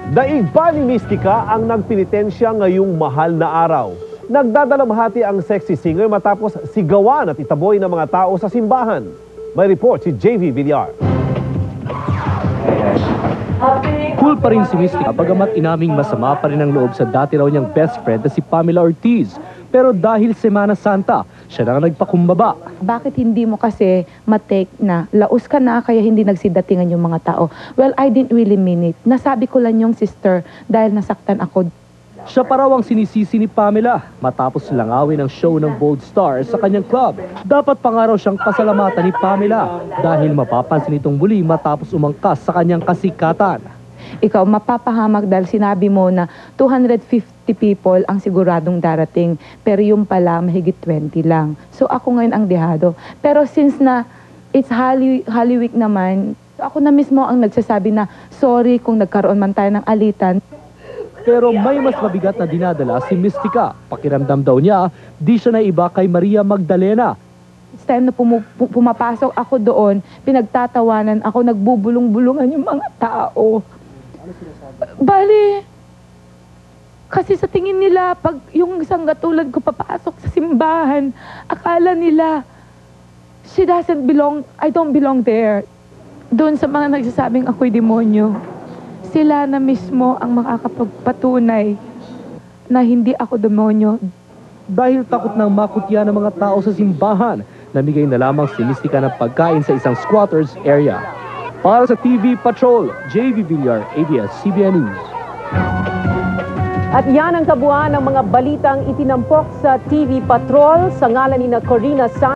Daig pa ni Mystica ang nagpenitensya ngayong mahal na araw. Nagdadalamhati ang sexy singer matapos sigawan at itaboy ng mga tao sa simbahan. May report si JV Villar. Cool pa rin si Mystica bagamat inaming masama pa rin ang loob sa dati raw niyang best friend na si Pamela Ortiz. Pero dahil Semana Santa, siya na nagpakumbaba. Bakit hindi mo kasi matake na laos ka na kaya hindi nagsidatingan yung mga tao? Well, I didn't really mean it. Nasabi ko lang yung sister dahil nasaktan ako. Siya pa raw ang sinisisi ni Pamela matapos langawin ang show ng Bold Stars sa kanyang club. Dapat pa nga raw siyang pasalamatan ni Pamela dahil mapapansin itong muli matapos umangkas sa kanyang kasikatan. Ikaw mapapahamak dahil sinabi mo na 250 people ang siguradong darating. Pero yung pala, mahigit 20 lang. So ako ngayon ang dehado. Pero since na it's Holy Week naman, ako na mismo ang nagsasabi na sorry kung nagkaroon man tayo ng alitan. Pero may mas mabigat na dinadala si Mystica. Pakiramdam daw niya, di siya na iba kay Maria Magdalena. It's time na pumapasok ako doon, pinagtatawanan ako, nagbubulong-bulungan yung mga tao. Bali, kasi sa tingin nila, pag yung isang katulad ko papasok sa simbahan, akala nila, she doesn't belong, I don't belong there. Doon sa mga nagsasabing ako'y demonyo, sila na mismo ang makakapagpatunay na hindi ako demonyo. Dahil takot ng makutya ng mga tao sa simbahan, namigay na lamang si Mystica ng pagkain sa isang squatters area. Para sa TV Patrol, JV Villar, ABS-CBN News. At yan ang kabuuan ng mga balitang itinampok sa TV Patrol sa ngalan ni Corina San.